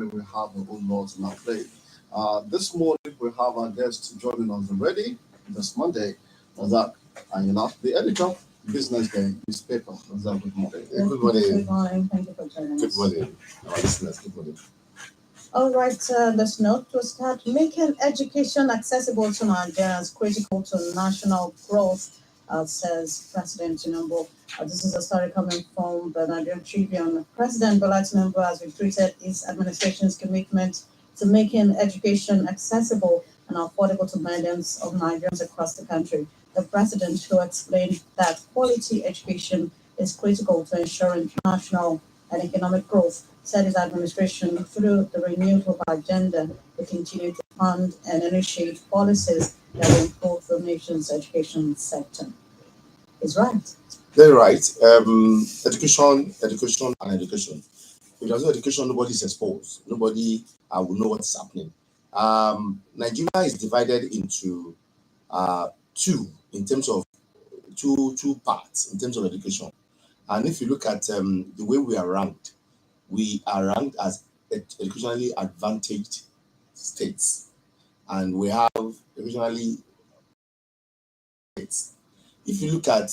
we have a whole lot on our plate. This morning we have our guest joining us already this Monday. Razak, and the editor, Business Day newspaper. Razak, good morning. Good morning. Good morning. Thank you for joining us. Good morning, our listeners. Good morning. All right, let's note to start making education accessible to Nigerians critical to national growth, says President Tinubu. This is a story coming from the Nigerian Tribune. President Bolaji Tinubu has reiterated his administration's commitment to making education accessible and affordable to millions of Nigerians across the country. The president, who explained that quality education is critical to ensuring national and economic growth, said his administration, through the renewed global agenda, will continue to fund and initiate policies that will improve the nation's education sector. He's right. Very right. Education, and education. If there's no education, nobody is exposed. Nobody will know what's happening. Nigeria is divided into two in terms of two parts in terms of education. And if you look at the way we are ranked as educationally advantaged states, and we have educationally states. If you look at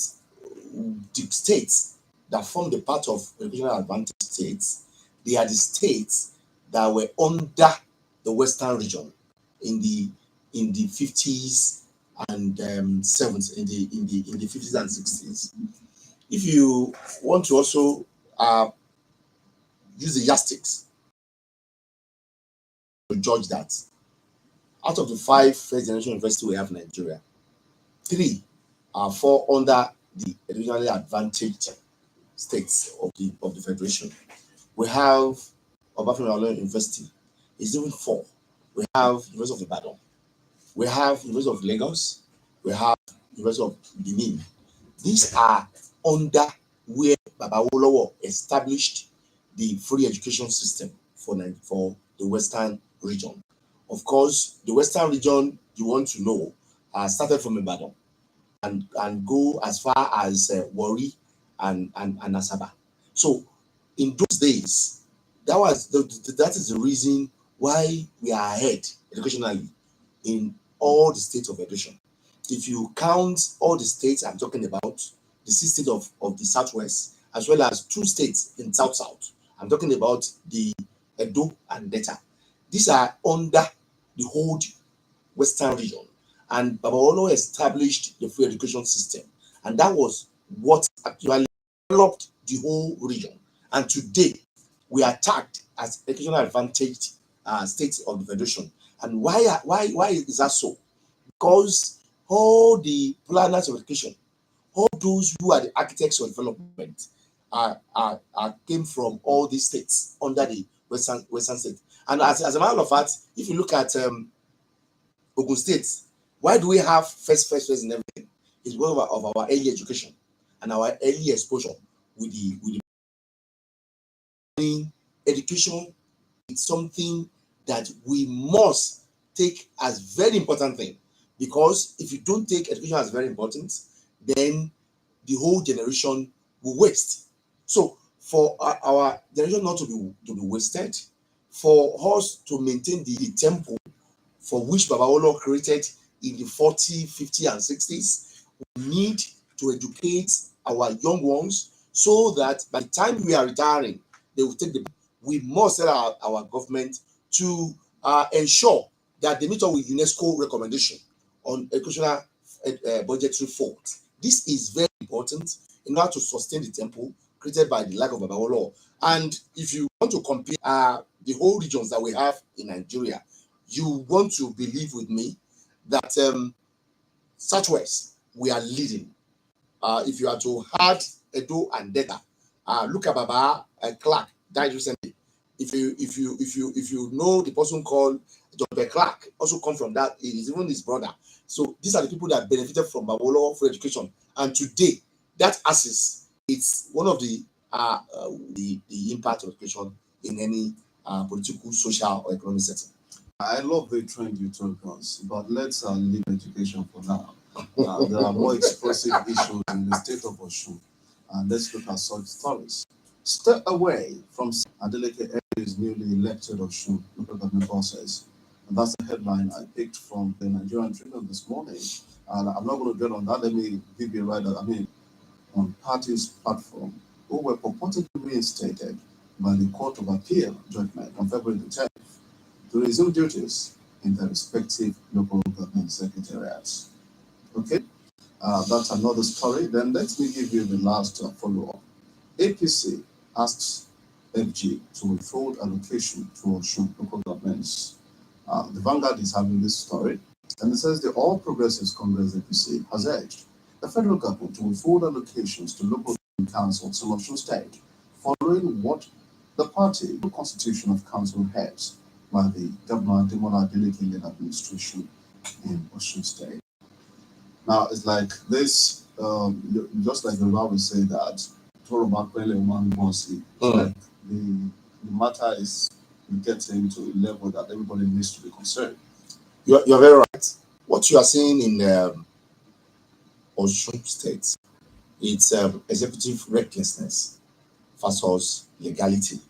the states that form the part of educational advantaged states, they are the states that were under the Western region in the 50s and 70s, in the 50s and 60s. If you want to also use the yardsticks to judge that, out of the 5 first generation universities we have in Nigeria, 3 fall under the educationally advantaged states of the federation. We have Obafemi University, is even 4. We have University of Ibadan, we have University of Lagos, we have University of Benin. These are under where Baba Awolowo established the free education system for the Western region. Of course, the Western region, you want to know, started from Ibadan and go as far as Warri and Asaba. So in those days, that is the reason why we are ahead educationally in all the states of education. If you count all the states I'm talking about, the 6 states of the Southwest, as well as 2 states in South, I'm talking about the Edo and Delta. These are under the whole Western region. And Baba Awolowo established the free education system. And that was what actually developed the whole region. And today, we are tagged as educational advantaged states of the federation. And why is that so? Because all the planners of education, all those who are the architects of development, came from all these states under the Western state. And as a matter of fact, if you look at Ogun State, why do we have first in everything? It's because of our early education and our early exposure with the education. It's something that we must take as very important thing, because if you don't take education as very important, then the whole generation will waste. So for our generation not to be wasted, for us to maintain the tempo for which Baba Awolowo created in the 40s, 50s, and 60s, we need to educate our young ones so that by the time we are retiring, they will take we must tell our government to ensure that they meet up with UNESCO recommendation on educational budgetary fault. This is very important in order to sustain the tempo created by the lack of Baba Awolowo. And if you want to compare the whole regions that we have in Nigeria, you want to believe with me that Southwest, we are leading. If you are to add Edo and Delta, look at Baba Clark, died recently. If you know the person called John Clark, also come from that, it is even his brother. So these are the people that benefited from Baba Awolowo for education. And today, that access, it's one of the impact of education in any political, social, or economic setting. I love the trend you told us, but let's leave education for now. There are more explosive issues in the state of Osun, and let's look at such stories. Step away from Adeyinka is newly elected Osun local government bosses. And that's the headline I picked from the Nigerian Tribune this morning. And I'm not going to dwell on that. Let me give you right. On party's platform, who were purportedly reinstated by the Court of Appeal judgment on February the 10th to resume duties in their respective local government secretariats. Okay, that's another story. Then let me give you the last follow-up. APC asks FG to withhold allocation to Osun local governments. The Vanguard is having this story, and it says the All Progressives Congress APC has urged the federal government to withhold allocations to local councils in Osun State, following what the party, the constitution of council heads by the Governor Demola Adeleke-led administration in Osun State. Now, it's like this, just like the law will say that, like the matter is getting to a level that everybody needs to be concerned. You're very right. What you are seeing in Osun State, it's executive recklessness versus legality.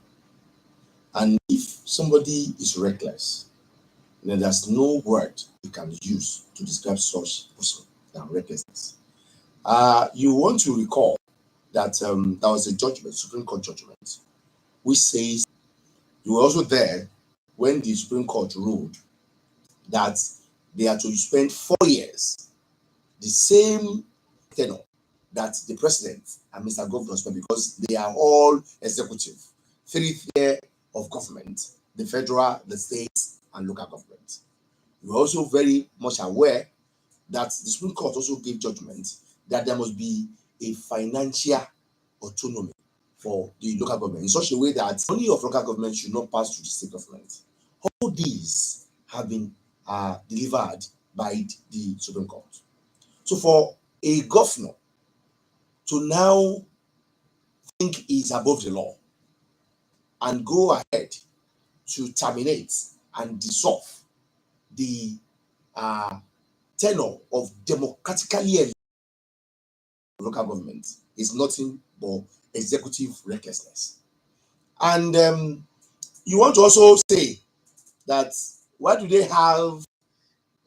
And if somebody is reckless, then there's no word you can use to describe such person than recklessness. You want to recall that there was a judgment, Supreme Court judgment, which says you were also there when the Supreme Court ruled that they are to spend 4 years, the same tenure that the president and Mr. Governor spent, because they are all executive. 3rd year of government, the federal, the states, and local government. We are also very much aware that the Supreme Court also gave judgment that there must be a financial autonomy for the local government in such a way that money of local government should not pass to the state government. All these have been delivered by the Supreme Court. So for a governor to now think he's above the law and go ahead to terminate and dissolve the tenure of democratically elected local government is nothing but executive recklessness. And you want to also say that why do they have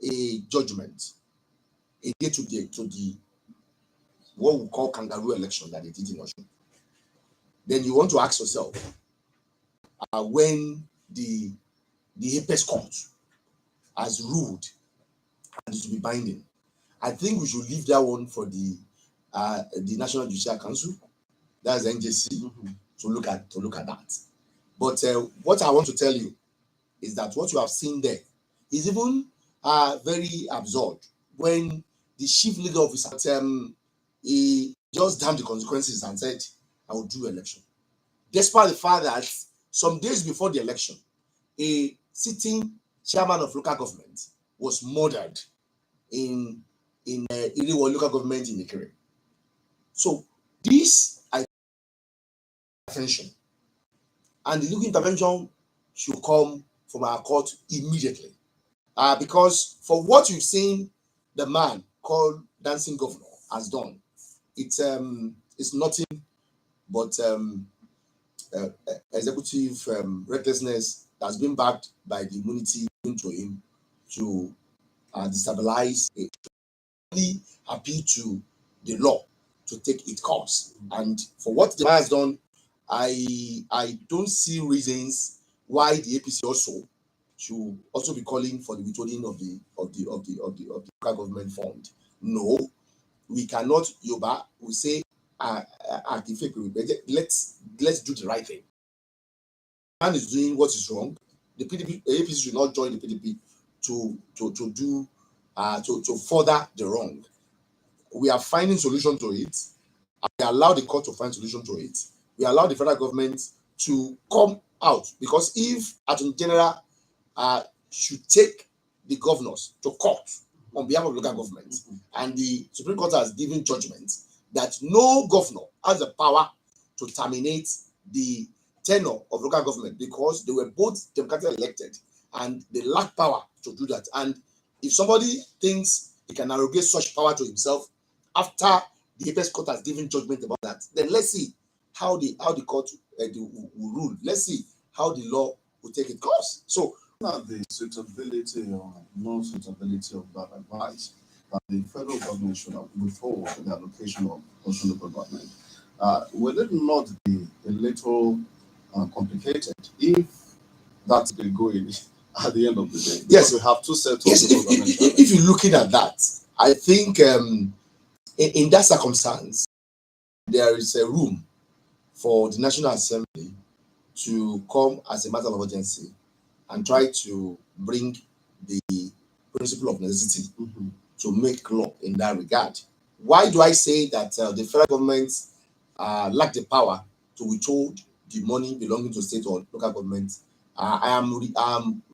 a judgment a day to the what we call kangaroo election that they did in Osun? Then you want to ask yourself, when the apex court has ruled and it will be binding, I think we should leave that one for the National Judicial Council, that's the NJC, to look at that. But what I want to tell you is that what you have seen there is even very absurd when the chief legal officer he just damned the consequences and said, I will do election. Despite the fact that some days before the election, a sitting chairman of local government was murdered in Iriwo local government in Ikere. So this intervention, and the legal intervention should come from our court immediately. Because for what you've seen the man called Dancing Governor has done, it's nothing but executive recklessness that's been backed by the immunity given to him to destabilize it. Really appeal to the law to take its course. And for what the man has done, I don't see reasons why the APC also should also be calling for the withholding of the local government fund. No, we cannot. Yoba, we say let's do the right thing. Man is doing what is wrong. The APC should not join the PDP to further the wrong. We are finding solution to it. We allow the court to find solution to it. We allow the federal government to come out, because if Attorney General should take the governors to court on behalf of local government, and the Supreme Court has given judgment that no governor has the power to terminate the tenure of local government because they were both democratically elected and they lack power to do that. And if somebody thinks he can arrogate such power to himself after the apex court has given judgment about that, then let's see how the court will rule. Let's see how the law will take its course. So, not the suitability or non-suitability of that advice that the federal government should have withhold the allocation of Osun local government. Will it not be a little complicated if that's the going at the end of the day? Yes. Because we have two sets of yes, local government. if you're looking at that, I think in that circumstance, there is a room for the National Assembly to come as a matter of urgency and try to bring the principle of necessity to make law in that regard. Why do I say that the federal government lack the power to withhold the money belonging to state or local government? I am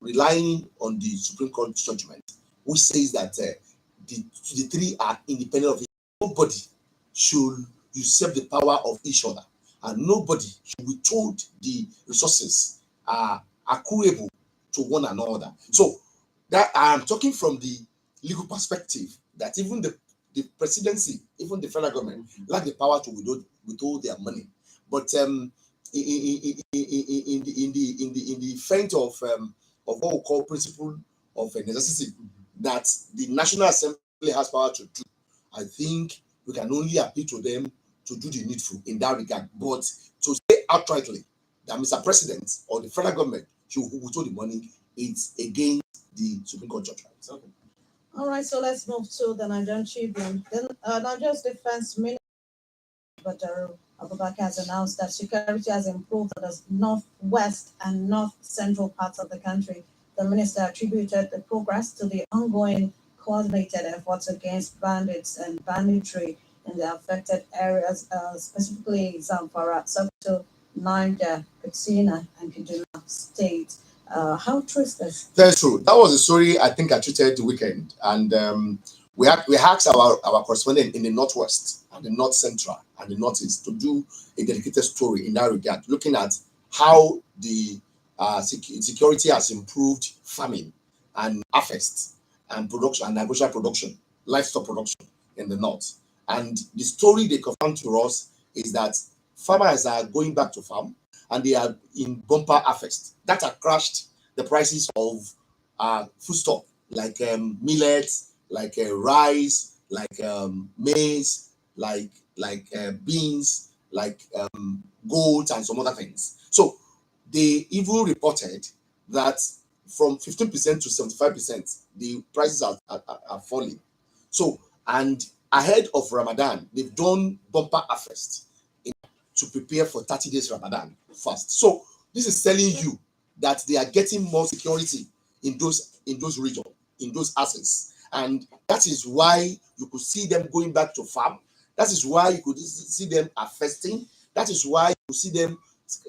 relying on the Supreme Court judgment, which says that the three are independent of each other. Nobody should usurp the power of each other, and nobody should withhold the resources accruable to one another. So that I am talking from the legal perspective, that even the presidency, even the federal government, lack the power to withhold their money. But in the event of what we call principle of necessity, that the National Assembly has power to do, I think we can only appeal to them to do the needful in that regard. But to say outrightly that Mr. President or the federal government should withhold the money, it's against the Supreme Court judgment. Okay. All right, so let's move to the Nigerian Tribune. Then Nigeria's Defense Minister Abubakar has announced that security has improved in the northwest and north central parts of the country. The minister attributed the progress to the ongoing coordinated efforts against bandits and banditry in the affected areas, specifically Zamfara, Sokoto, Niger, Katsina, and Kaduna states. How true is this? That's true. That was a story I think I treated the weekend, and we asked our correspondent in the northwest and the north central and the northeast to do a dedicated story in that regard, looking at how the security has improved farming and harvest and production and agricultural production, livestock production in the north. And the story they confirmed to us is that farmers are going back to farm and they are in bumper harvest. That has crashed the prices of foodstuff like millet, like rice, like maize, like beans, like gold and some other things. So they even reported that from 15% to 75%, the prices are falling. So, and ahead of Ramadan, they've done bumper harvest to prepare for 30 days Ramadan fast. So this is telling you that they are getting more security in those regions, in those assets. And that is why you could see them going back to farm. That is why you could see them harvesting. That is why you could see them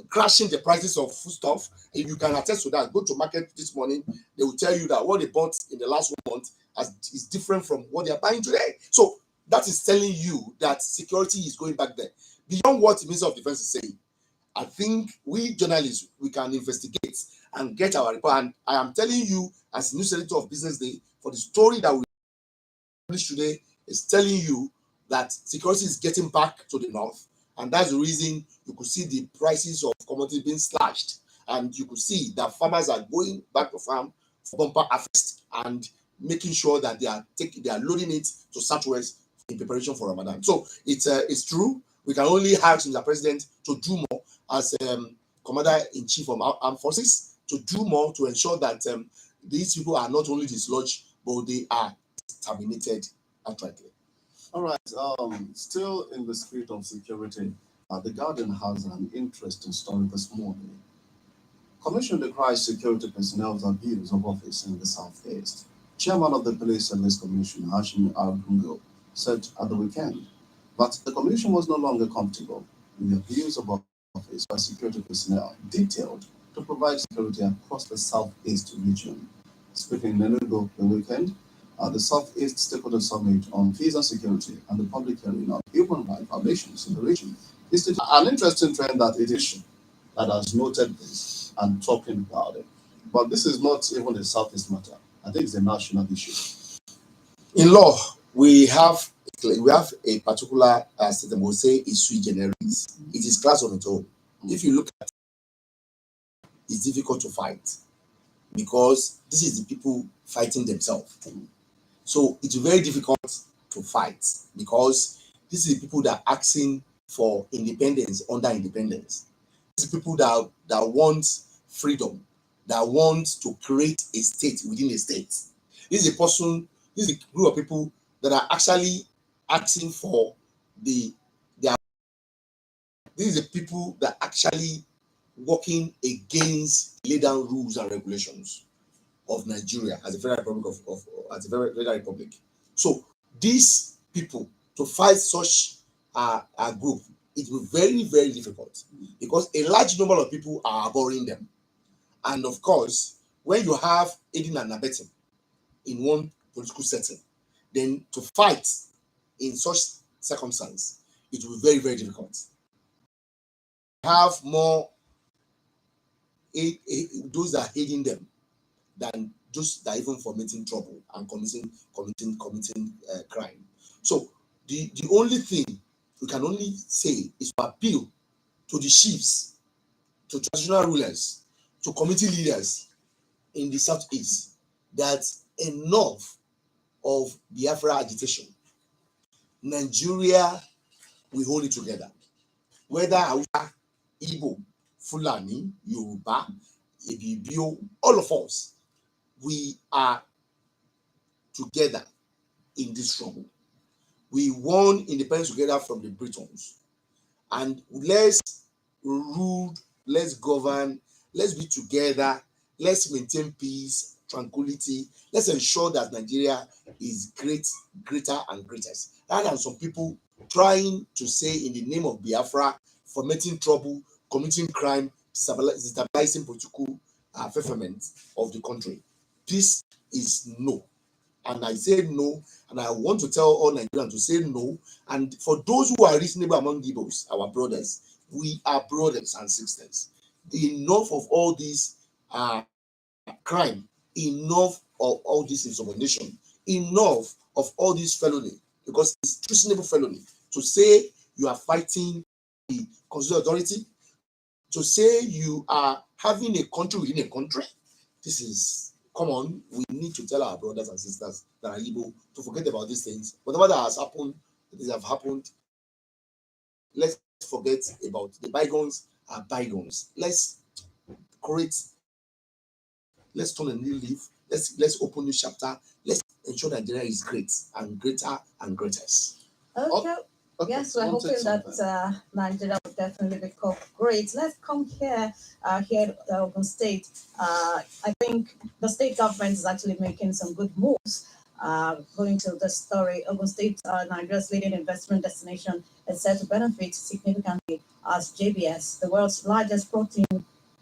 crashing the prices of foodstuff. If you can attest to that, go to market this morning, they will tell you that what they bought in the last 1 month is different from what they are buying today. So that is telling you that security is going back there. Beyond what the Minister of Defense is saying, I think we journalists, we can investigate and get our report. And I am telling you, as news editor of Business Day, for the story that we published today is telling you that security is getting back to the north. And that's the reason you could see the prices of commodities being slashed. And you could see that farmers are going back to farm for bumper harvest and making sure that they are loading it to southwest in preparation for Ramadan. So it's true. We can only ask the president to do more as commander-in-chief of our armed forces, to do more to ensure that these people are not only dislodged, but they are terminated outrightly. All right. Still in the spirit of security, the Guardian has an interesting story this morning. Commission decries security personnel's abuse of office in the Southeast. Chairman of the Police Service Commission, Hashim Al-Gungo, said at the weekend that the commission was no longer comfortable with the abuse of office by security personnel detailed to provide security across the Southeast region. Speaking in Enugu the weekend, the Southeast Stakeholder Summit on Peace and Security and the public hearing on human rights violations in the region. It's an interesting trend that it is that has noted this and talking about it. But this is not even a Southeast matter. I think it's a national issue. In law, we have a particular system. We'll say is sui generis. It is class on its own. If you look at is difficult to fight because this is the people fighting themselves. So it's very difficult to fight because this is the people that are asking for independence under independence. These people that want freedom, that want to create a state within a state. This is a person, this is a group of people that are actually asking for their this is the people that are actually working against laid down rules and regulations of Nigeria as a federal republic as a federal republic. So these people to fight such a group, it will be very, very difficult because a large number of people are abhorring them. And of course, when you have aiding and abetting in one political setting, then to fight in such circumstance, it will be very, very difficult. Have more those that are aiding them than those that are even fomenting trouble and committing crime. So the only thing we can only say is to appeal to the chiefs, to traditional rulers, to community leaders in the southeast that enough of Biafra agitation. Nigeria will hold it together. Whether Hausa, Igbo, Fulani, Yoruba, Ibibio, all of us, we are together in this struggle. We won independence together from the Britons. And let's rule, let's govern, let's be together, let's maintain peace, tranquility. Let's ensure that Nigeria is greater and greatest. Rather than some people trying to say in the name of Biafra, fomenting trouble, committing crime, destabilizing political fulfillment of the country. This is no. And I say no, and I want to tell all Nigerians to say no. And for those who are reasonable among Debos, our brothers, we are brothers and sisters. Enough of all this crime, enough of all this insubordination, enough of all this felony, because it's treasonable felony to say you are fighting the constitutional authority, to say you are having a country within a country. This is, come on, we need to tell our brothers and sisters that are able to forget about these things. Whatever that has happened, these have happened. Let's forget about the bygones are bygones. Let's create, let's turn a new leaf. Let's open a new chapter. Let's ensure that Nigeria is great and greater and greatest. Okay. Okay, Yes, we're wanted hoping that something. Nigeria will definitely become great. Let's come here in Ogun State. I think the state government is actually making some good moves. Going to the story, Ogun State, Nigeria's leading investment destination, is set to benefit significantly as JBS, the world's largest protein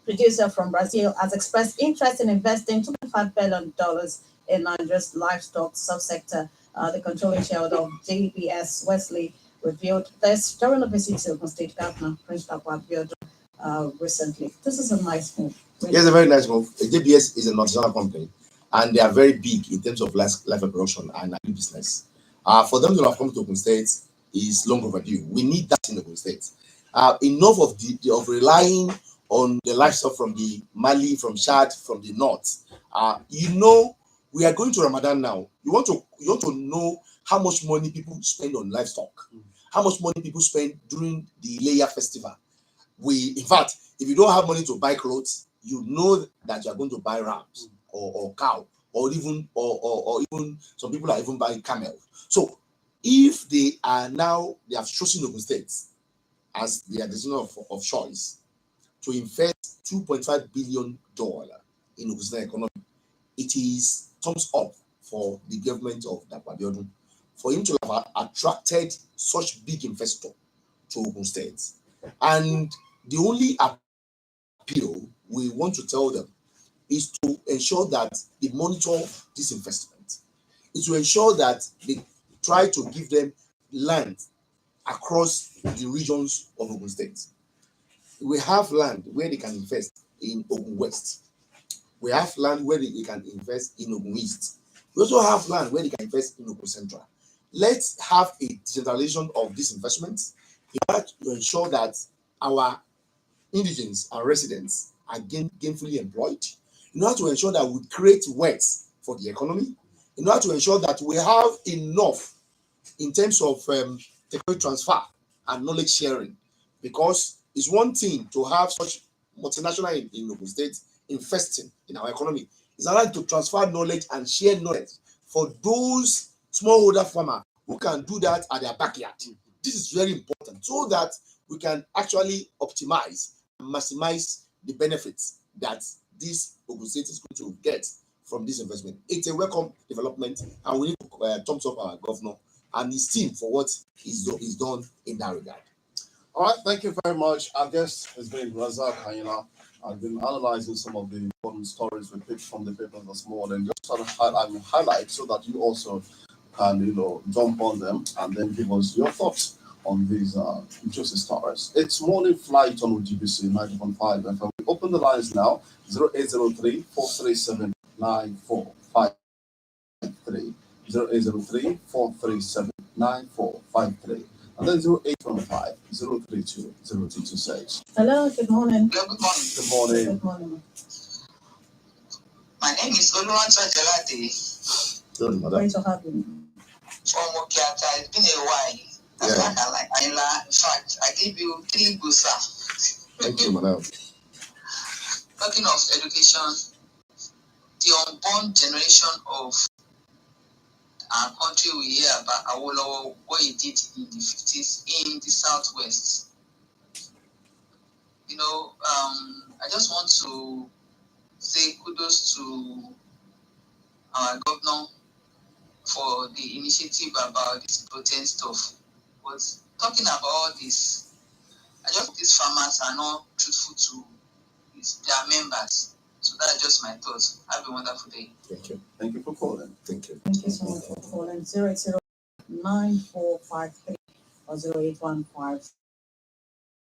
producer from Brazil, has expressed interest in investing $2.5 billion in Nigeria's livestock subsector. The controlling shareholder of JBS, Wesley, revealed this during a visit to Ogun State Governor Prince Abiodun recently. This is a nice move. Really. Yes, a very nice move. JBS is a multinational company, and they are very big in terms of life production and business. For them to have come to Ogun State is long overdue. We need that in Ogun State. Enough of relying on the livestock from the Mali, from Chad, from the north. We are going to Ramadan now. You want to know how much money people spend on livestock, how much money people spend during the Leya festival. In fact, if you don't have money to buy clothes, you know that you are going to buy rams or cow, or even some people are even buying camel. So if they have chosen Ogun State as their decision of choice to invest $2.5 billion in Ogun State economy, it is thumbs up for the government of Dapo Abiodun for him to have attracted such big investor to Ogun State. And the only appeal we want to tell them is to ensure that they monitor this investment. Is to ensure that they try to give them land across the regions of Ogun State. We have land where they can invest in Ogun West. We have land where they can invest in Ogun East. We also have land where they can invest in Ogun Central. Let's have a decentralization of this investment in order to ensure that our indigents and residents are gainfully employed, in order to ensure that we create wealth for the economy, in order to ensure that we have enough in terms of technology transfer and knowledge sharing. Because it's one thing to have such multinational in Ogun State investing in our economy. It's another to transfer knowledge and share knowledge for those smallholder farmers who can do that at their backyard. This is very important so that we can actually optimize and maximize the benefits that this Ogun State is going to get from this investment. It's a welcome development, and we need to thumbs up our governor and his team for what is done in that regard. All right, thank you very much. Our guest has been Razak Hayina. I've been analyzing some of the important stories we picked from the paper this morning, just to highlight so that you also can, jump on them and then give us your thoughts on these juicy stories. It's morning flight on GBC 90.5 FM. We open the lines now, 0803 437 9453. 0803 437 9453. And then 0815 032 0226. Hello, good morning. Hello, good morning. Good morning. Good morning. My name is Oluwansa Jalade Good, madam. Great to have you. from Okiata. It's been a while. That's why I like Ayla. In fact, I gave you 3 busa. Thank you, madam. Talking of education, the unborn generation of our country, we hear about Awolowo, what he did in the 50s in the Southwest. I just want to say kudos to our governor for the initiative about this protein stuff. But talking about all this, I just hope these farmers are not truthful to their members. So that's just my thoughts. Have a wonderful day. Thank you. Thank you for calling. Thank you. Thank you so much for calling. 0809453 or 0815